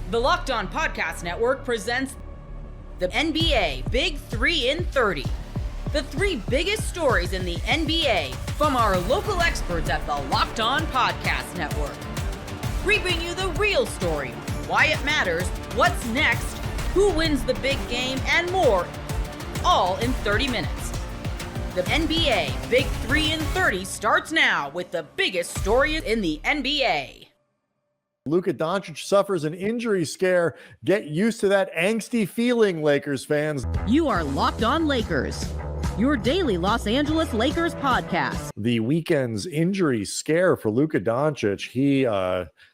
The Locked On Podcast Network presents the NBA Big 3 in 30. The 3 biggest stories in the NBA from our local experts at the Locked On Podcast Network. We bring you the real story, why it matters, what's next, who wins the big game, and more, all in 30 minutes. The NBA Big 3 in 30 starts now with the biggest stories in the NBA. Luka Doncic suffers an injury scare. Get used to that angsty feeling, Lakers fans. You are Locked On Lakers, your daily Los Angeles Lakers podcast. The weekend's injury scare for Luka Doncic. He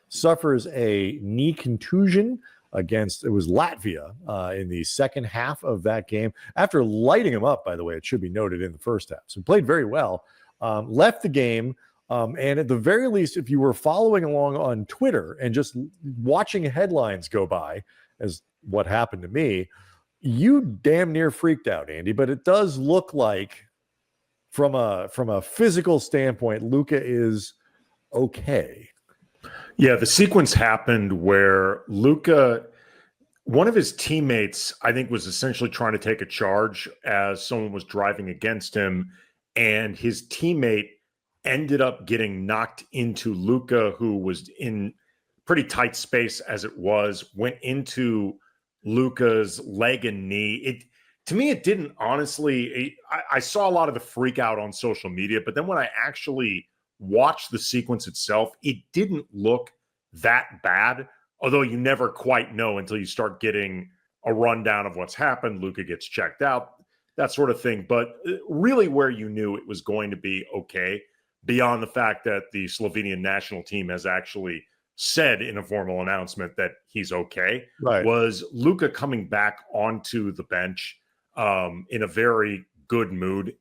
suffers a knee contusion against, it was Latvia in the second half of that game. After lighting him up, by the way, it should be noted, in the first half. So he played very well. Left the game. And at the very least, if you were following along on Twitter and just watching headlines go by, as what happened to me, you damn near freaked out, Andy. But it does look like, from a physical standpoint, Luka is okay. Yeah, the sequence happened where Luka, one of his teammates, I think, was essentially trying to take a charge as someone was driving against him, and his teammate ended up getting knocked into Luka, who was in pretty tight space as it was, went into Luka's leg and knee. To me, it didn't, honestly, I saw a lot of the freak out on social media, but then when I actually watched the sequence itself, it didn't look that bad, although you never quite know until you start getting a rundown of what's happened. Luka gets checked out, that sort of thing. But really where you knew it was going to be okay, beyond the fact that the Slovenian national team has actually said in a formal announcement that he's okay, right, was Luka coming back onto the bench in a very good mood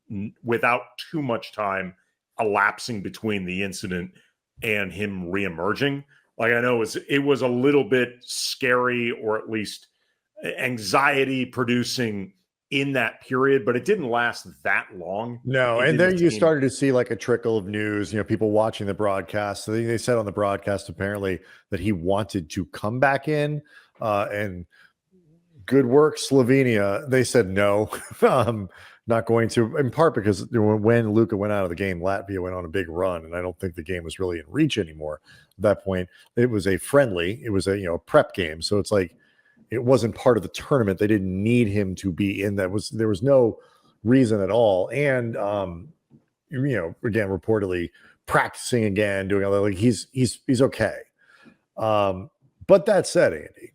without too much time elapsing between the incident and him reemerging. Like, I know it was a little bit scary, or at least anxiety producing in that period, but it didn't last that long. No, and then you started to see like a trickle of news, people watching the broadcast. So they said on the broadcast apparently that he wanted to come back in, and good work, Slovenia. They said no, not going to, in part because when Luka went out of the game, Latvia went on a big run, and I don't think the game was really in reach anymore at that point. It was a friendly, it was a prep game, so it's like, it wasn't part of the tournament. They didn't need him to be in that. There was no reason at all. And again, reportedly practicing again, doing all that. Like he's okay. But that said, Andy,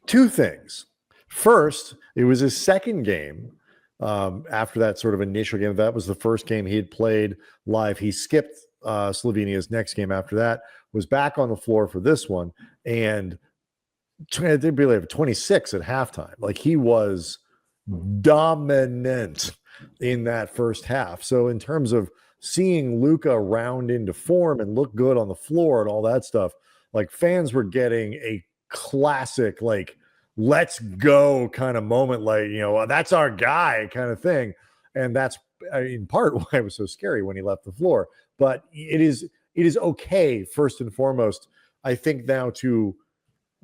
2 things. First, it was his second game after that sort of initial game. That was the first game he had played live. He skipped Slovenia's next game after that, was back on the floor for this one, and they'd be like 26 at halftime. Like, he was dominant in that first half. So in terms of seeing Luka round into form and look good on the floor and all that stuff, like, fans were getting a classic, like, let's go kind of moment, like, that's our guy kind of thing. And that's in part why it was so scary when he left the floor. But it is okay, first and foremost, I think, now to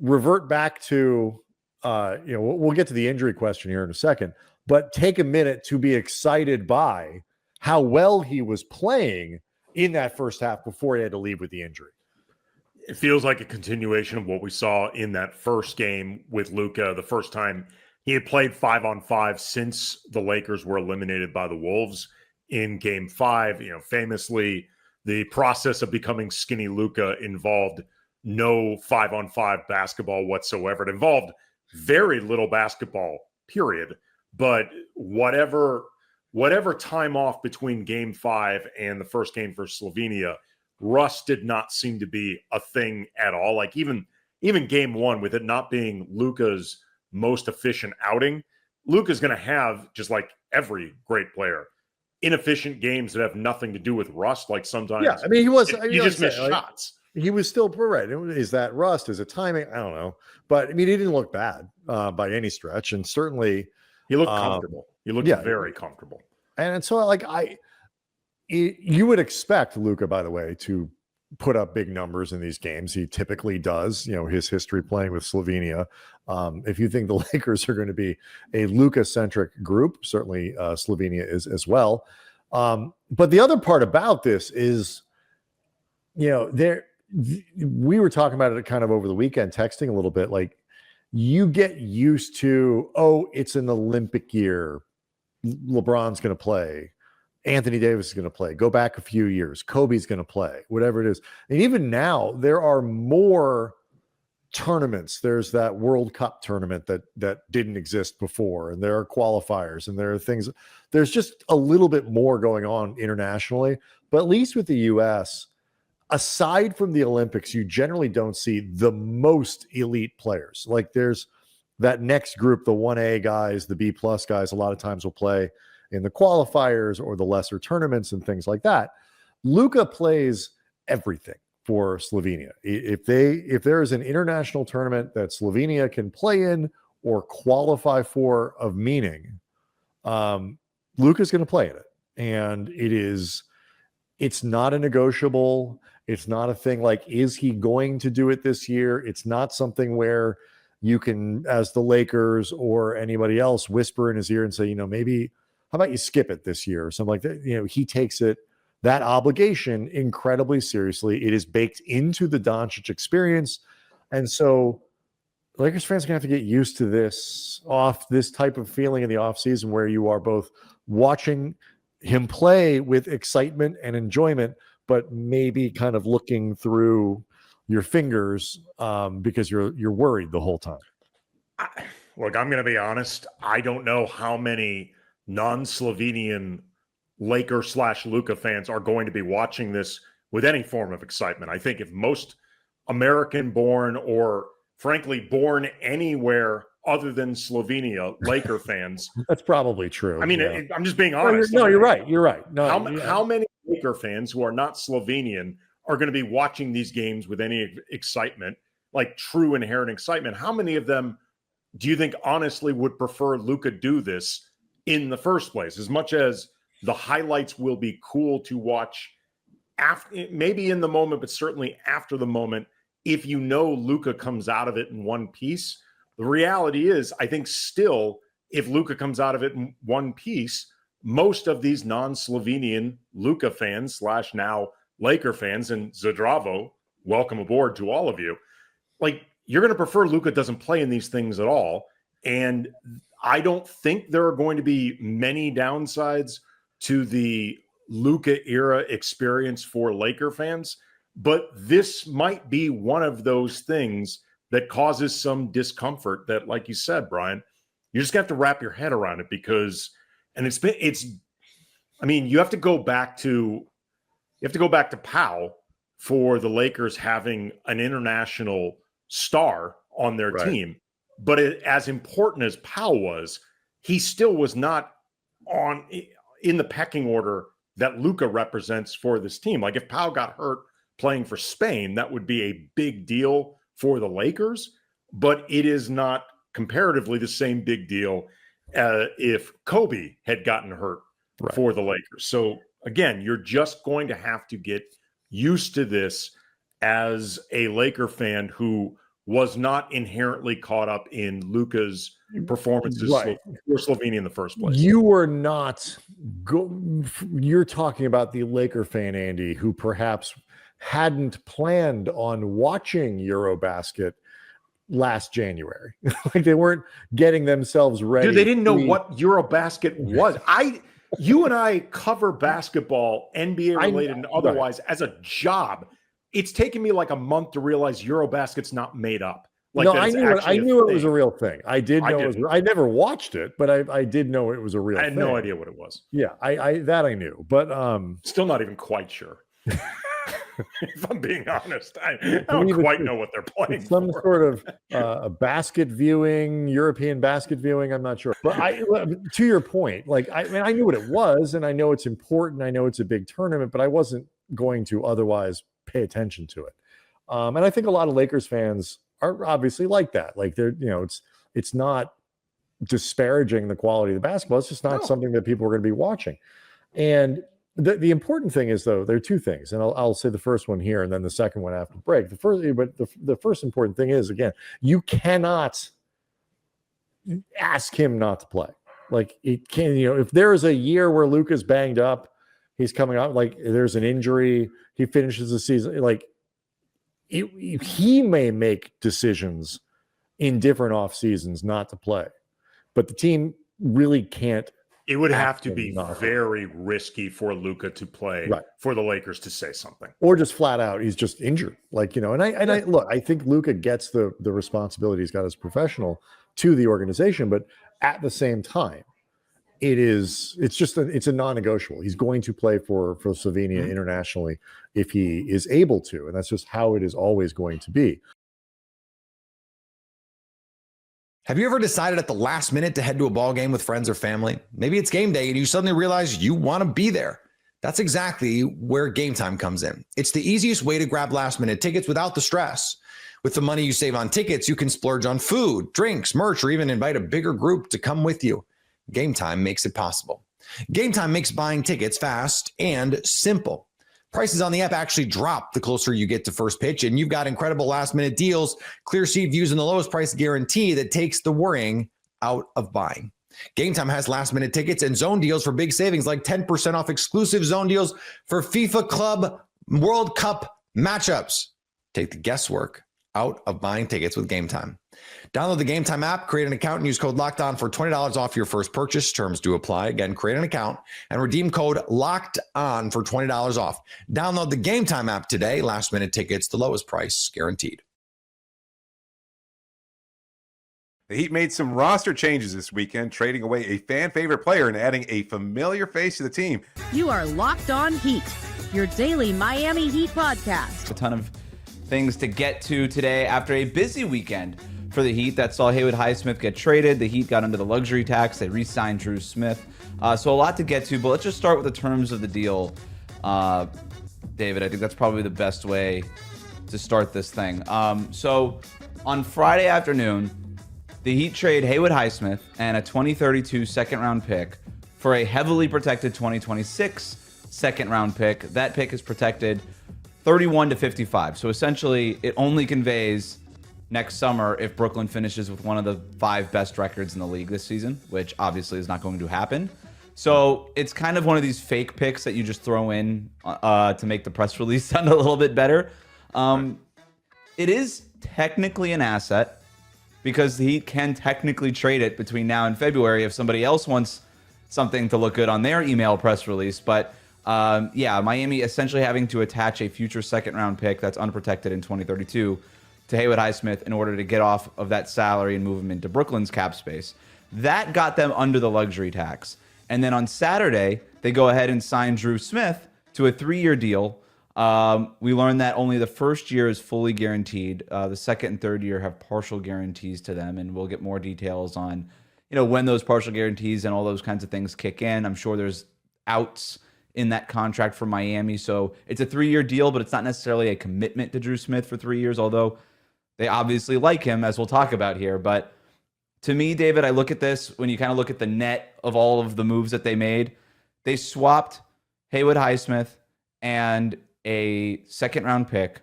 revert back to, we'll get to the injury question here in a second, but take a minute to be excited by how well he was playing in that first half before he had to leave with the injury. It feels like a continuation of what we saw in that first game with Luka, the first time he had played 5-on-5 since the Lakers were eliminated by the Wolves in Game 5. Famously, the process of becoming skinny Luka involved no 5-on-5 basketball whatsoever. It involved very little basketball, period. But whatever time off between Game 5 and the first game for Slovenia, rust did not seem to be a thing at all. Like, even Game 1, with it not being Luka's most efficient outing, Luka's going to have, just like every great player, inefficient games that have nothing to do with rust. Like, sometimes, yeah, I mean, he was, you just miss shots. He was still right. Is that rust? Is it timing? I don't know. But I mean, he didn't look bad by any stretch. And certainly he looked comfortable. He looked very comfortable. And so, like, you would expect Luka, by the way, to put up big numbers in these games. He typically does, his history playing with Slovenia. If you think the Lakers are going to be a Luka-centric group, certainly Slovenia is as well. But the other part about this is, we were talking about it kind of over the weekend, texting a little bit, like you get used to, it's an Olympic year. LeBron's going to play. Anthony Davis is going to play. Go back a few years. Kobe's going to play, whatever it is. And even now, there are more tournaments. There's that World Cup tournament that didn't exist before, and there are qualifiers, and there are things. There's just a little bit more going on internationally. But at least with the U.S., aside from the Olympics, you generally don't see the most elite players. Like there's that next group, the 1A guys, the B+ guys, a lot of times will play in the qualifiers or the lesser tournaments and things like that. Luka plays everything for Slovenia. If there is an international tournament that Slovenia can play in or qualify for of meaning, Luka's going to play in it. And it's not a negotiable. It's not a thing like, is he going to do it this year? It's not something where you can, as the Lakers or anybody else, whisper in his ear and say, maybe, how about you skip it this year or something like that? He takes that obligation incredibly seriously. It is baked into the Doncic experience. And so Lakers fans are going to have to get used to this type of feeling in the offseason where you are both watching him play with excitement and enjoyment, but maybe kind of looking through your fingers because you're worried the whole time. Look, I'm going to be honest. I don't know how many non-Slovenian Laker/Luka fans are going to be watching this with any form of excitement. I think if most American-born or frankly born anywhere other than Slovenia Laker fans, that's probably true. I mean, I'm just being honest. No, you're right. You're right. No, how many Laker fans who are not Slovenian are going to be watching these games with any excitement, like true inherent excitement? How many of them do you think honestly would prefer Luka do this in the first place? As much as the highlights will be cool to watch after, maybe in the moment, but certainly after the moment, if Luka comes out of it in one piece. The reality is, I think still, if Luka comes out of it in one piece, most of these non-Slovenian Luka fans / now Laker fans, and Zdravo, welcome aboard to all of you, like you're going to prefer Luka doesn't play in these things at all. And I don't think there are going to be many downsides to the Luka era experience for Laker fans, but this might be one of those things that causes some discomfort that, like you said, Brian, you just have to wrap your head around it because, and you have to go back to Powell for the Lakers having an international star on their team. But as important as Powell was, he still was not in the pecking order that Luka represents for this team. Like if Powell got hurt playing for Spain, that would be a big deal for the Lakers, but it is not comparatively the same big deal if Kobe had gotten hurt for the Lakers. So again, you're just going to have to get used to this as a Laker fan who was not inherently caught up in Luka's performances for Slovenia in the first place. You were not you're talking about the Laker fan, Andy, who perhaps hadn't planned on watching Eurobasket last January. Like they weren't getting themselves ready. Dude, they didn't know what Eurobasket was. You and I cover basketball, NBA related and otherwise, as a job. It's taken me like a month to realize Eurobasket's not made up. Like, no, I knew it was a real thing. I did know I never watched it, but I did know it was a real thing. I had no idea what it was. Yeah, I knew, but still not even quite sure. If I'm being honest, I don't quite know what they're playing. It's some sort of basket viewing, European basket viewing. I'm not sure, but to your point, like I knew what it was, and I know it's important. I know it's a big tournament, but I wasn't going to otherwise pay attention to it. And I think a lot of Lakers fans are obviously like that. Like they're, it's not disparaging the quality of the basketball. It's just not something that people are going to be watching. And The important thing is, though, there are two things, and I'll say the first one here and then the second one after the break. The first important thing is, again, you cannot ask him not to play. Like, it can, if there is a year where Luka's banged up, he's coming out, like there's an injury, he finishes the season, like he may make decisions in different off seasons not to play, but the team really can't. It would have to be very risky for Luka to play, for the Lakers to say something, or just flat out he's just injured. Like, and I look, I think Luka gets the responsibility he's got as a professional to the organization, but at the same time, it's a non-negotiable. He's going to play for Slovenia internationally if he is able to, and that's just how it is always going to be. Have you ever decided at the last minute to head to a ball game with friends or family? Maybe it's game day and you suddenly realize you want to be there. That's exactly where Gametime comes in. It's the easiest way to grab last minute tickets without the stress. With the money you save on tickets, you can splurge on food, drinks, merch, or even invite a bigger group to come with you. Gametime makes it possible. Gametime makes buying tickets fast and simple. Prices on the app actually drop the closer you get to first pitch, and you've got incredible last-minute deals, clear seat views, and the lowest price guarantee that takes the worrying out of buying. Gametime has last-minute tickets and zone deals for big savings, like 10% off exclusive zone deals for FIFA Club World Cup matchups. Take the guesswork out of buying tickets with Gametime. Download the Gametime app, create an account, and use code LOCKEDON for $20 off your first purchase. Terms do apply. Again, create an account and redeem code LOCKEDON for $20 off. Download the Gametime app today. Last minute tickets, the lowest price guaranteed. The Heat made some roster changes this weekend, trading away a fan favorite player and adding a familiar face to the team. You are Locked On Heat, your daily Miami Heat podcast. A ton of things to get to today after a busy weekend for the Heat that saw Haywood Highsmith get traded. The Heat got under the luxury tax. They re-signed Drew Smith. So a lot to get to, but let's just start with the terms of the deal. David, I think that's probably the best way to start this thing. So on Friday afternoon, the Heat trade Haywood Highsmith and a 2032 second-round pick for a heavily protected 2026 second-round pick. That pick is protected 31 to 55. So essentially, it only conveys next summer if Brooklyn finishes with one of the 5 best records in the league this season, which obviously is not going to happen. So it's kind of one of these fake picks that you just throw in to make the press release sound a little bit better. It is technically an asset because the Heat can technically trade it between now and February if somebody else wants something to look good on their email press release. But yeah, Miami essentially having to attach a future second-round pick that's unprotected in 2032 to Haywood Highsmith in order to get off of that salary and move him into Brooklyn's cap space. That got them under the luxury tax. And then on Saturday, they go ahead and sign Drew Smith to a 3-year deal. We learned that only the first year is fully guaranteed. The second and third year have partial guarantees to them, and we'll get more details on, when those partial guarantees and all those kinds of things kick in. I'm sure there's outs in that contract for Miami. So it's a 3-year deal, but it's not necessarily a commitment to Drew Smith for 3 years, although they obviously like him, as we'll talk about here. But to me, David, I look at this, when you kind of look at the net of all of the moves that they made, they swapped Haywood Highsmith and a second-round pick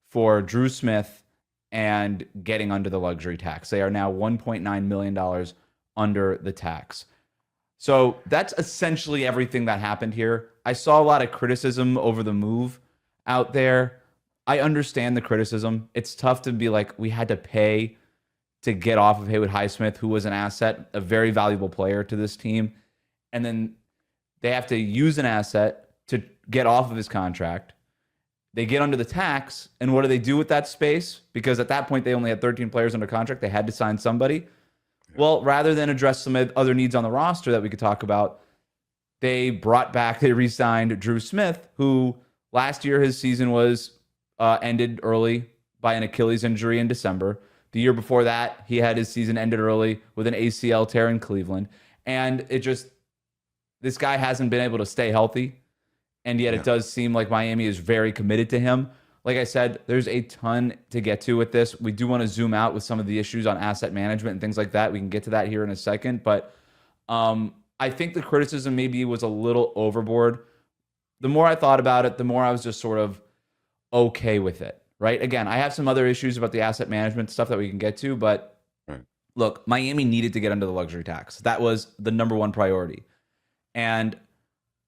for Drew Smith and getting under the luxury tax. They are now $1.9 million under the tax. So that's essentially everything that happened here. I saw a lot of criticism over the move out there. I understand the criticism. It's tough to be like, we had to pay to get off of Haywood Highsmith, who was an asset, a very valuable player to this team. And then they have to use an asset to get off of his contract. They get under the tax, and what do they do with that space? Because at that point, they only had 13 players under contract. They had to sign somebody. Well, rather than address some other needs on the roster that we could talk about, they re-signed Drew Smith, who last year his season was ended early by an Achilles injury in December. The year before that, he had his season ended early with an ACL tear in Cleveland. And this guy hasn't been able to stay healthy. And yet it does seem like Miami is very committed to him. Like I said, there's a ton to get to with this. We do want to zoom out with some of the issues on asset management and things like that. We can get to that here in a second. But I think the criticism maybe was a little overboard the more I thought about it, the more I was just sort of okay with it, right? Again, I have some other issues about the asset management stuff that we can get to, but look, Miami needed to get under the luxury tax. That was the number one priority. And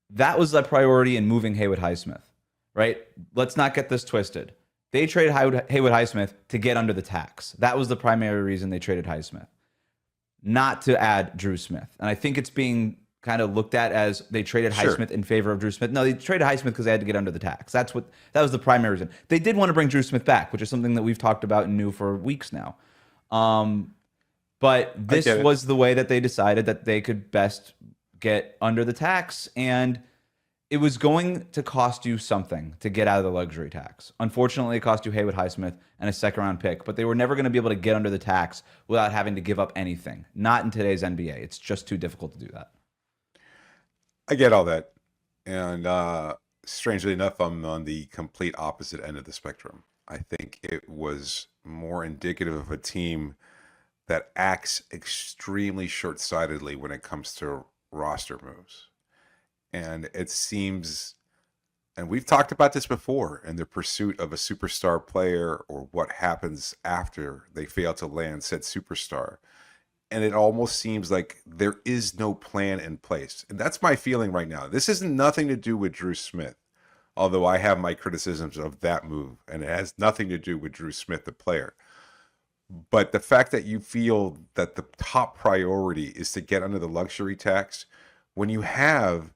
that was the priority in moving Haywood Highsmith, right? Let's not get this twisted. They traded Haywood Highsmith to get under the tax. That was the primary reason they traded Highsmith, not to add Drew Smith. And I think it's being kind of looked at as they traded Highsmith in favor of Drew Smith. No, they traded Highsmith because they had to get under the tax. That was the primary reason. They did want to bring Drew Smith back, which is something that we've talked about and knew for weeks now. But this was the way that they decided that they could best get under the tax, and it was going to cost you something to get out of the luxury tax. Unfortunately, it cost you Haywood Highsmith and a second-round pick, but they were never going to be able to get under the tax without having to give up anything. Not in today's NBA. It's just too difficult to do that. I get all that. And strangely enough, I'm on the complete opposite end of the spectrum. I think it was more indicative of a team that acts extremely short-sightedly when it comes to roster moves. And it seems, and we've talked about this before, in the pursuit of a superstar player or what happens after they fail to land said superstar. And it almost seems like there is no plan in place. And that's my feeling right now. This has nothing to do with Drew Smith, although I have my criticisms of that move, and it has nothing to do with Drew Smith, the player. But the fact that you feel that the top priority is to get under the luxury tax when you have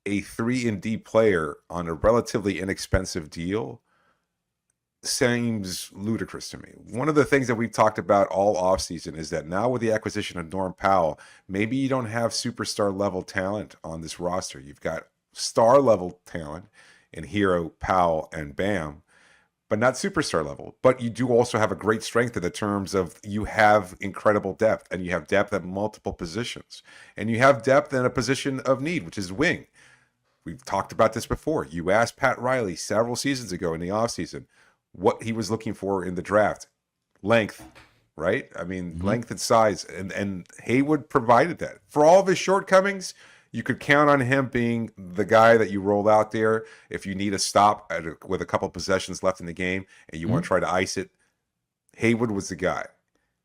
a 3-and-D player on a relatively inexpensive deal seems ludicrous to me. One of the things that we've talked about all offseason is that now with the acquisition of Norm Powell, maybe you don't have superstar level talent on this roster. You've got star level talent in Hero, Powell, and Bam, but not superstar level. But you do also have a great strength in the terms of you have incredible depth, and you have depth at multiple positions, and you have depth in a position of need, which is wing. We've talked about this before. You asked Pat Riley several seasons ago in the offseason what he was looking for in the draft. Length, right? I mean, length and size. And Haywood provided that. For all of his shortcomings, you could count on him being the guy that you roll out there if you need a stop with a couple possessions left in the game and you want to try to ice it. Haywood was the guy.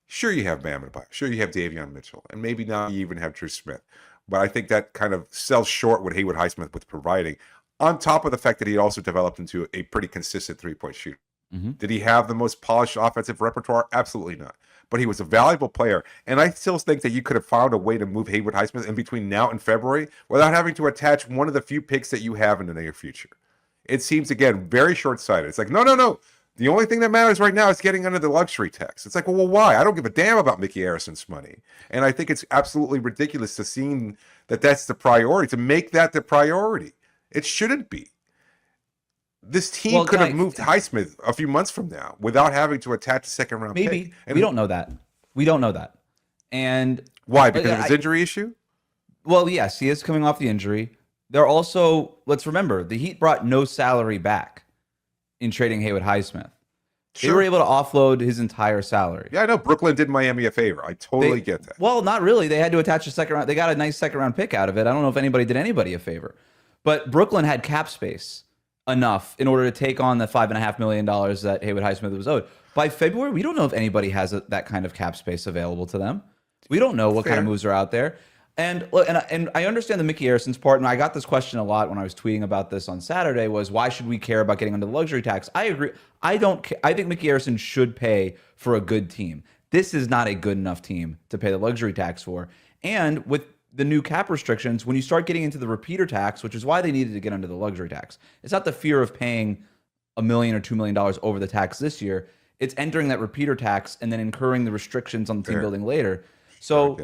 Sure, you have Bam Adebayo. Sure, you have Davion Mitchell. And maybe now you even have Drew Smith. But I think that kind of sells short what Haywood Highsmith was providing, on top of the fact that he also developed into a pretty consistent three-point shooter. Did he have the most polished offensive repertoire? Absolutely not. But he was a valuable player. And I still think that you could have found a way to move Haywood Highsmith in between now and February without having to attach one of the few picks that you have in the near future. It seems, again, very short-sighted. It's like, no. The only thing that matters right now is getting under the luxury tax. It's like, well, why? I don't give a damn about Mickey Harrison's money. And I think it's absolutely ridiculous to see that that's the priority, to make that the priority. It shouldn't be. This team could have moved Highsmith a few months from now without having to attach a second-round pick. Maybe. We don't know that. And why? Because of his injury issue? Well, yes, he is coming off the injury. They're also, let's remember, the Heat brought no salary back in trading Haywood Highsmith. They were able to offload his entire salary. Yeah, I know. Brooklyn did Miami a favor. I totally get that. Well, not really. They had to attach a second round. They got a nice second round pick out of it. I don't know if anybody did anybody a favor. But Brooklyn had cap space enough in order to take on the $5.5 million that Haywood Highsmith was owed. By February, we don't know if anybody has that kind of cap space available to them. We don't know what kind of moves are out there. And I understand the Mickey Harrison's part, and I got this question a lot when I was tweeting about this on Saturday, was why should we care about getting under the luxury tax? I agree. I think Mickey Harrison should pay for a good team. This is not a good enough team to pay the luxury tax for. And with the new cap restrictions, when you start getting into the repeater tax, which is why they needed to get under the luxury tax, it's not the fear of paying $1 million or $2 million over the tax this year. It's entering that repeater tax and then incurring the restrictions on the team building later. So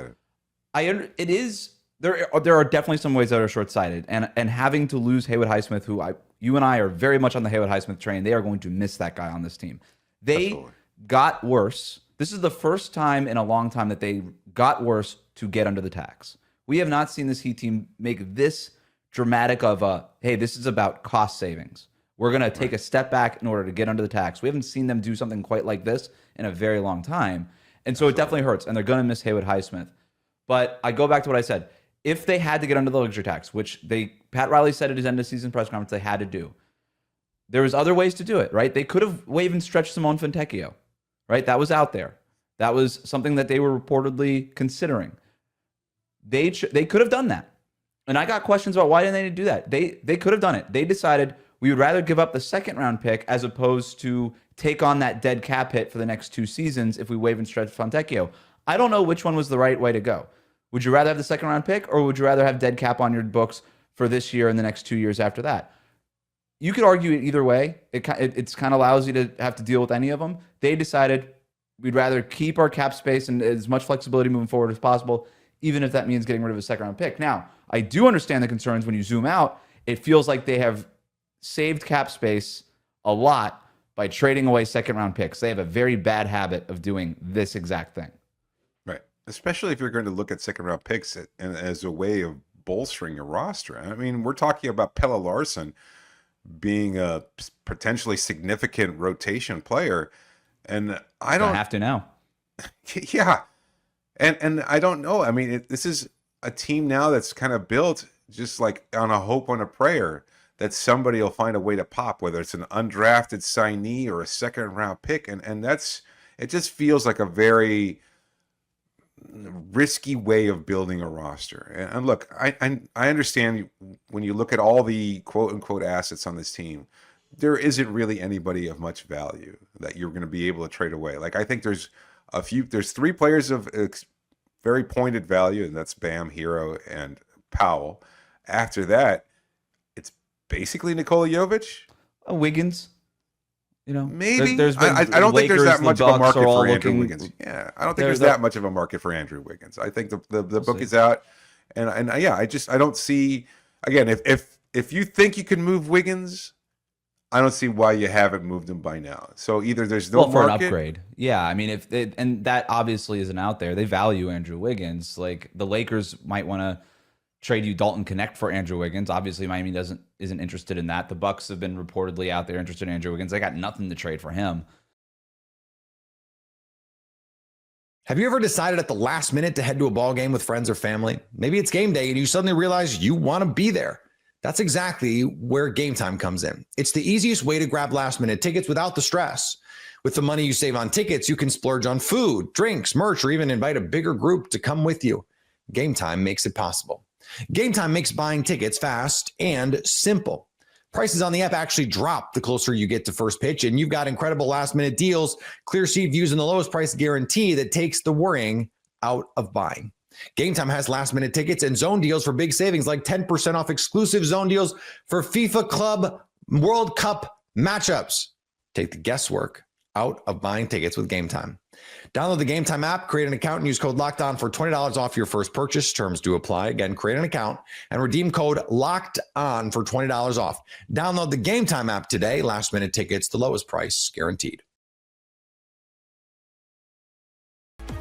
there are definitely some ways that are short-sighted, and having to lose Haywood Highsmith, who you and I are very much on the Haywood Highsmith train. They are going to miss that guy on this team. They got worse. This is the first time in a long time that they got worse to get under the tax. We have not seen this Heat team make this dramatic of hey, this is about cost savings. We're going to take a step back in order to get under the tax. We haven't seen them do something quite like this in a very long time. And so it definitely hurts, and they're going to miss Haywood Highsmith. But I go back to what I said. If they had to get under the luxury tax, which they Pat Riley said at his end of season press conference they had to do. There was other ways to do it, right? They could have waived and stretched Simone Fontecchio, right? That was out there. That was something that they were reportedly considering. They could have done that. And I got questions about why didn't they do that? They could have done it. They decided we would rather give up the second round pick as opposed to take on that dead cap hit for the next 2 seasons if we waive and stretch Fontecchio. I don't know which one was the right way to go. Would you rather have the second round pick, or would you rather have dead cap on your books for this year and the next 2 years after that? You could argue it either way. It's kind of lousy to have to deal with any of them. They decided we'd rather keep our cap space and as much flexibility moving forward as possible, even if that means getting rid of a second round pick. Now, I do understand the concerns when you zoom out. It feels like they have saved cap space a lot by trading away second round picks. They have a very bad habit of doing this exact thing. Right. Especially if you're going to look at second round picks as a way of bolstering your roster. I mean, we're talking about Pelle Larsson being a potentially significant rotation player. And I don't have to now. Yeah. And I don't know. I mean, this is a team now that's kind of built just like on a hope, on a prayer that somebody will find a way to pop, whether it's an undrafted signee or a second round pick. And it just feels like a very risky way of building a roster. And look, I understand when you look at all the quote unquote assets on this team, there isn't really anybody of much value that you're going to be able to trade away. Like, I think there's 3 players of very pointed value, and that's Bam, Hero, and Powell. After that, it's basically Nikola Jovic, Wiggins. You know, maybe. There's been I don't think there's that much of a market for Andrew looking, Wiggins. Yeah, I don't think there's that much of a market for Andrew Wiggins. I think the book is out, and yeah, I don't see. Again, if you think you can move Wiggins, I don't see why you haven't moved him by now. So either there's no for market. an upgrade. Yeah, I mean, and that obviously isn't out there. They value Andrew Wiggins. Like, the Lakers might want to trade you Dalton Connect for Andrew Wiggins. Obviously, Miami isn't interested in that. The Bucks have been reportedly out there interested in Andrew Wiggins. They got nothing to trade for him. Have you ever decided at the last minute to head to a ball game with friends or family? Maybe it's game day and you suddenly realize you want to be there. That's exactly where Gametime comes in. It's the easiest way to grab last-minute tickets without the stress. With the money you save on tickets, you can splurge on food, drinks, merch, or even invite a bigger group to come with you. Gametime makes it possible. Gametime makes buying tickets fast and simple. Prices on the app actually drop the closer you get to first pitch, and you've got incredible last-minute deals, clear seat views, and the lowest price guarantee that takes the worrying out of buying. Gametime has last-minute tickets and zone deals for big savings, like 10% off exclusive zone deals for FIFA Club World Cup matchups. Take the guesswork out of buying tickets with Gametime. Download the Gametime app, create an account, and use code LOCKEDON for $20 off your first purchase. Terms do apply. Again, create an account and redeem code LOCKEDON for $20 off. Download the Gametime app today. Last-minute tickets, the lowest price guaranteed.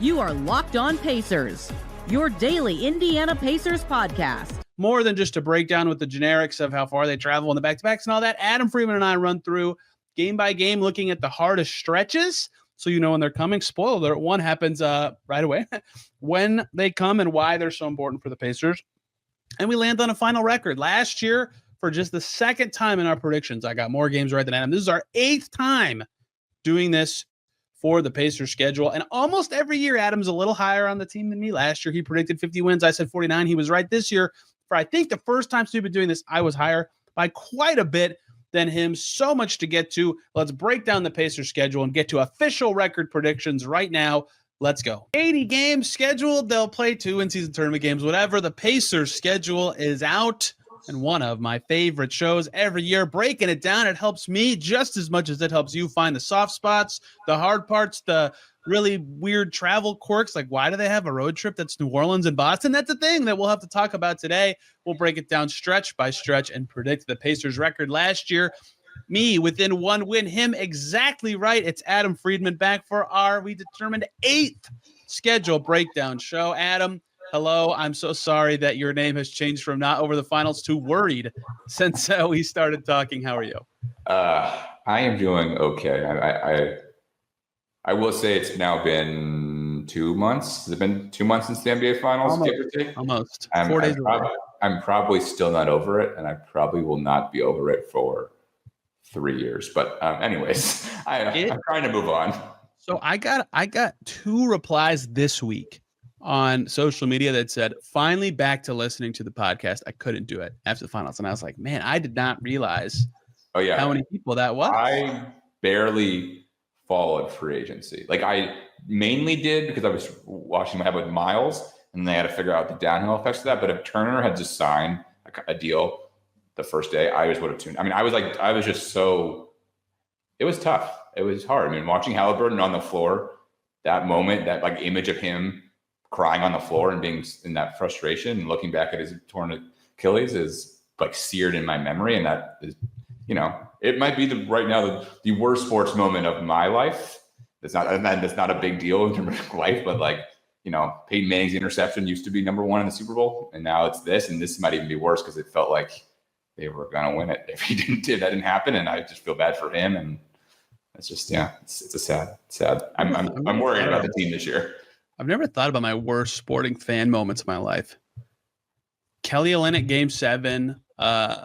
You are Locked On Pacers, your daily Indiana Pacers podcast. More than just a breakdown with the generics of how far they travel in the back-to-backs and all that, Adam Freeman and I run through game by game, looking at the hardest stretches, so you know when they're coming. Spoiler alert, one happens right away. When they come and why they're so important for the Pacers. And we land on a final record. Last year, for just the second time in our predictions, I got more games right than Adam. This is our 8th time doing this for the Pacers schedule. And almost every year, Adam's a little higher on the team than me. Last year, he predicted 50 wins. I said 49. He was right this year. For I think the first time we've been doing this, I was higher by quite a bit than him. So much to get to. Let's break down the Pacers schedule and get to official record predictions right now. Let's go. 80 games scheduled. They'll play 2 in-season tournament games, whatever. The Pacers schedule is out. And one of my favorite shows every year, breaking it down. It helps me just as much as it helps you find the soft spots, the hard parts, the really weird travel quirks. Like, why do they have a road trip that's New Orleans and Boston? That's a thing that we'll have to talk about today. We'll break it down stretch by stretch and predict the Pacers record last year. Me within 1 win, him exactly right. It's Adam Friedman back for our, we determined, 8th schedule breakdown show. Adam, hello. I'm so sorry that your name has changed from not over the finals to worried since we started talking. How are you? I am doing okay. I will say it's now been 2 months. Has it been 2 months since the NBA finals? Almost. Give or take? Almost. I'm 4 days I'm probably still not over it, and I probably will not be over it for 3 years. But anyways, I'm trying to move on. So I got 2 replies this week on social media that said, finally back to listening to the podcast. I couldn't do it after the finals. And I was like, man, I did not realize how many people that was. I barely followed free agency. Like I mainly did because I was watching my with Miles, and they had to figure out the downhill effects of that. But if Turner had just signed a deal the first day, I just would have tuned. I mean, I was just so, it was tough. It was hard. I mean, watching Halliburton on the floor, that moment, that like image of him crying on the floor and being in that frustration and looking back at his torn Achilles is like seared in my memory. And that is, it might be right now the worst sports moment of my life. That's not a big deal in terms of life, but like, Peyton Manning's interception used to be number 1 in the Super Bowl, and now it's this, and this might even be worse because it felt like they were going to win it if that didn't happen, and I just feel bad for him, and it's just it's a sad. I'm worried about the team this year. I've never thought about my worst sporting fan moments of my life. Kelly Olynyk Game 7,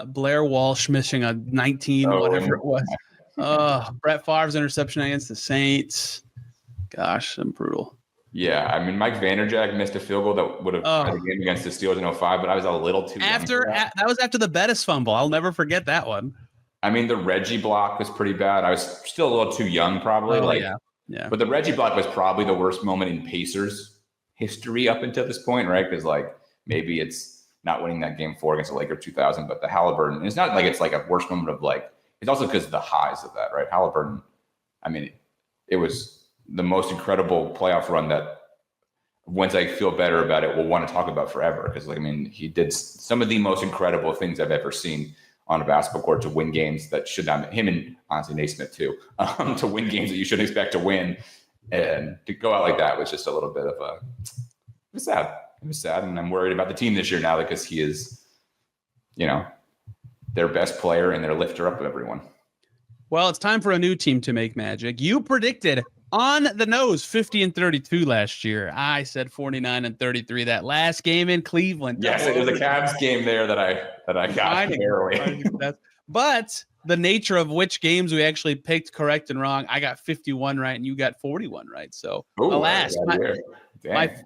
Blair Walsh missing a 19, whatever it was. Brett Favre's interception against the Saints. Gosh, I'm brutal. Yeah, I mean, Mike Vanderjagt missed a field goal that would have had a game against the Steelers in 2005, but I was a little too young for that. That was after the Bettis fumble. I'll never forget that one. I mean, the Reggie block was pretty bad. I was still a little too young, probably. Yeah. But the Reggie block was probably the worst moment in Pacers history up until this point, right? Because like maybe it's not winning that game 4 against the Lakers 2000, but the Halliburton. It's not like it's like a worst moment of like. It's also because of the highs of that, right? Halliburton. I mean, it was the most incredible playoff run that once I feel better about it, we'll want to talk about forever. Because I mean, he did some of the most incredible things I've ever seen on a basketball court to win games that should not, him and honestly Naismith too, to win games that you shouldn't expect to win. And to go out like that was just a little bit of it was sad. It was sad. And I'm worried about the team this year now because he is, their best player and their lifter up of everyone. Well, it's time for a new team to make magic. You predicted on the nose 50-32 last year. I said 49-33 that last game in Cleveland. Yes, it was a Cavs game there that I got barely. But the nature of which games we actually picked correct and wrong, I got 51 right and you got 41 right. So alas,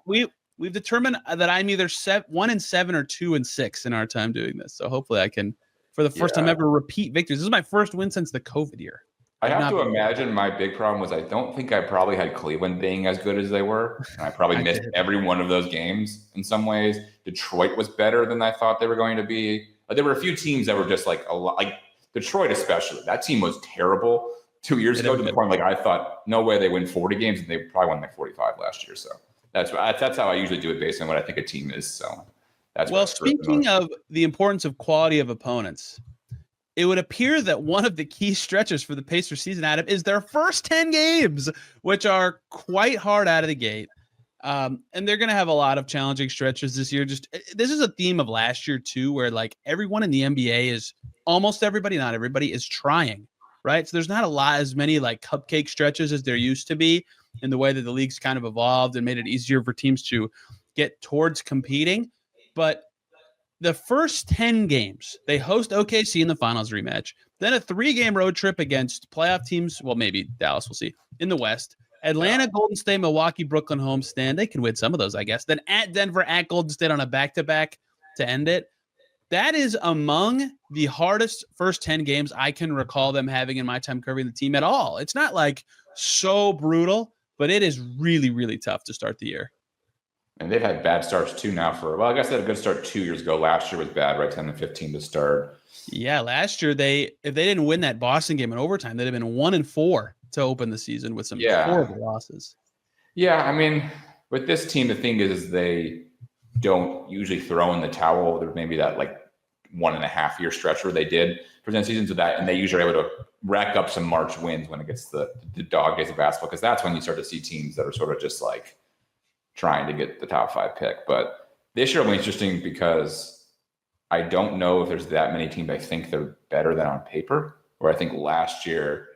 we've determined that I'm either 1-7 or 2-6 in our time doing this. So hopefully I can, for the first time ever, repeat victories. This is my first win since the COVID year. I have to imagine my big problem was I don't think I probably had Cleveland being as good as they were. And I probably missed every one of those games in some ways. Detroit was better than I thought they were going to be. There were a few teams that were just like a lot, like Detroit especially. That team was terrible 2 years ago to the point like I thought, no way they win 40 games, and they probably won like 45 last year. So that's how I usually do it based on what I think a team is. So that's speaking of the importance of quality of opponents, it would appear that one of the key stretches for the Pacers season, Adam, is their first 10 games, which are quite hard out of the gate. And they're going to have a lot of challenging stretches this year. This is a theme of last year too, where like everyone in the NBA is almost everybody, not everybody is trying, right? So there's not as many like cupcake stretches as there used to be in the way that the league's kind of evolved and made it easier for teams to get towards competing. But the first 10 games, they host OKC in the finals rematch, then a 3-game road trip against playoff teams. Well, maybe Dallas, we'll see, in the West. Atlanta, Golden State, Milwaukee, Brooklyn homestand. They can win some of those, I guess. Then at Denver, at Golden State on a back-to-back to end it. That is among the hardest first 10 games I can recall them having in my time covering the team at all. It's not like so brutal, but it is really, really tough to start the year. And they've had bad starts too now I guess they had a good start 2 years ago. Last year was bad, right? 10-15 to start. Yeah, last year if they didn't win that Boston game in overtime, they'd have been 1-4 to open the season with some horrible losses. Yeah, I mean, with this team, the thing is they don't usually throw in the towel. There's maybe that like 1.5 year stretch where they did present seasons of that, and they usually are able to rack up some March wins when it gets the dog days of basketball, because that's when you start to see teams that are sort of just like trying to get the top 5 pick. But this year will be interesting because I don't know if there's that many teams I think they're better than on paper, where I think last year,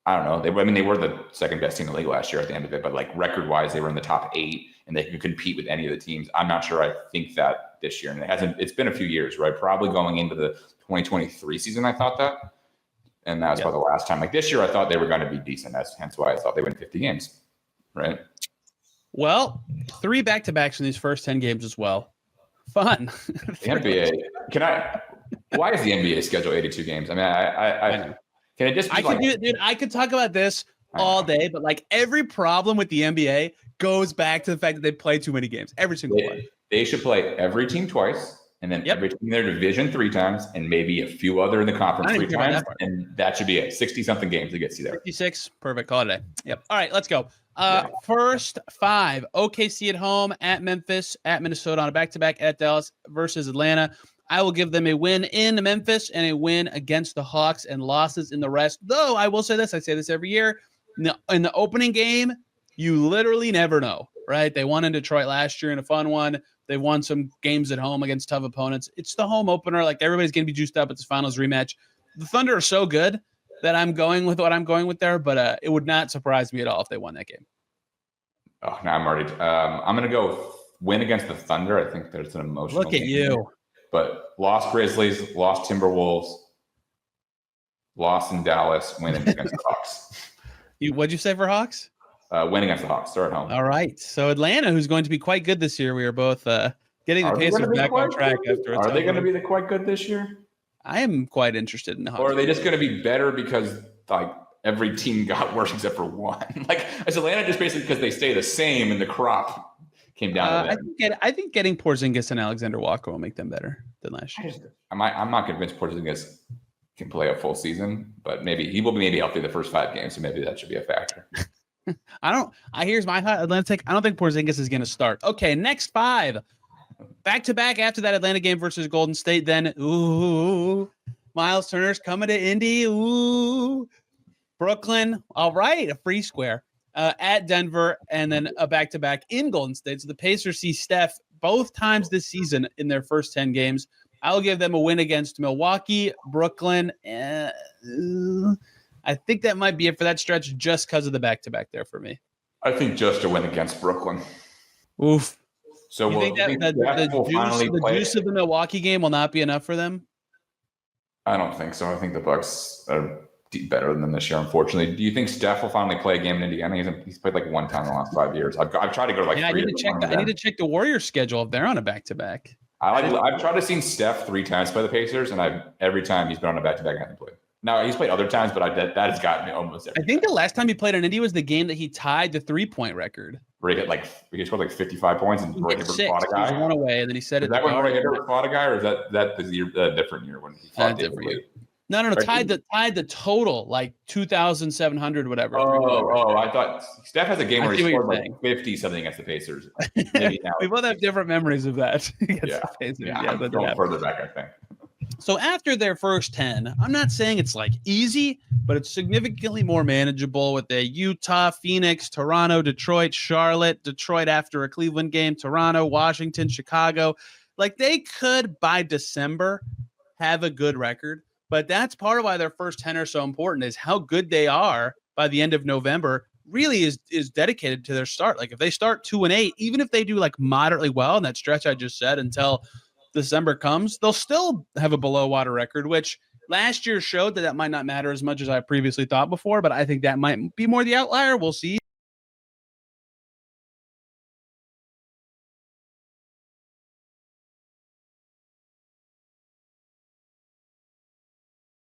I don't know. They were the second best team in the league last year at the end of it, but like record wise, they were in the top 8 and they could compete with any of the teams. I'm not sure I think that this year. And it hasn't, it's been a few years, right? Probably going into the 2023 season, I thought that. And that was about the last time. Like this year, I thought they were going to be decent. That's hence why I thought they win 50 games, right? Well, 3 back-to-backs in these first 10 games as well. Fun. The NBA. Why is the NBA schedule 82 games? I mean, I know. Can it just be dude, I could talk about this all day, but like every problem with the NBA goes back to the fact that they play too many games. Every single one. They should play every team twice. And then every team in their division 3 times, and maybe a few other in the conference 3 times. And that should be it. 60-something games to get you there. 56. Perfect. Call it a day. Yep. All right, let's go. First 5. OKC at home, at Memphis, at Minnesota on a back-to-back, at Dallas versus Atlanta. I will give them a win in Memphis and a win against the Hawks and losses in the rest. Though I will say this, I say this every year. In the opening game, you literally never know, right? They won in Detroit last year in a fun one. They won some games at home against tough opponents. It's the home opener. Like everybody's going to be juiced up at this finals rematch. The Thunder are so good that I'm going with what I'm going with there, but it would not surprise me at all if they won that game. Oh, now I'm already. I'm going to go win against the Thunder. I think there's an emotional. Look at you. But lost Grizzlies, lost Timberwolves, lost in Dallas, win against the Hawks. What'd you say for Hawks? Win against the Hawks. They're at home. All right. So Atlanta, who's going to be quite good this year. We are both getting the Pacers back on track after. Are they going to be quite good this year? I am quite interested in the Hawks. Or are they just going to be better because like every team got worse except for one? Like is Atlanta just basically because they stay the same and the crop came down? I think getting Porzingis and Alexander Walker will make them better than last year. I'm not convinced Porzingis can play a full season, but maybe he will be healthy the first 5 games, so maybe that should be a factor. Here's my hot Atlanta take. I don't think Porzingis is going to start. Okay, next 5. Back-to-back after that Atlanta game versus Golden State. Then, Miles Turner's coming to Indy. Brooklyn. All right, a free square. At Denver, and then a back-to-back in Golden State. So the Pacers see Steph both times this season in their first 10 games. I'll give them a win against Milwaukee, Brooklyn. I think that might be it for that stretch just because of the back-to-back there for me. I think just a win against Brooklyn. Oof. So you think that the juice of the Milwaukee game will not be enough for them? I don't think so. I think the Bucks are better than them this year, unfortunately. Do you think Steph will finally play a game in Indiana? He's played like 1 time in the last 5 years. I've tried to go to like 3. I need to check the Warriors schedule if they're on a back-to-back. I've tried to see Steph 3 times play the Pacers, and every time he's been on a back-to-back, I haven't played. Now, he's played other times, but that has gotten me almost every time. The last time he played in Indy was the game that he tied the 3-point record. Where he scored like 55 points and Roy Hibbert fought a guy. He was 1 away, and then he said is that when Roy Hibbert fought a guy, or is that the different year when he fought different year? No. Tied the total, like 2,700, whatever. I thought Steph has a game where he scored like 50 something against the Pacers. Maybe now we both have different memories of that. Yeah, I'm going further back, I think. So after their first 10, I'm not saying it's like easy, but it's significantly more manageable with a Utah, Phoenix, Toronto, Detroit, Charlotte, Detroit after a Cleveland game, Toronto, Washington, Chicago. Like they could by December have a good record. But that's part of why their first 10 are so important is how good they are by the end of November really is dedicated to their start. Like if they start 2-8, even if they do like moderately well in that stretch I just said until December comes, they'll still have a below water record, which last year showed that might not matter as much as I previously thought before, but I think that might be more the outlier. We'll see.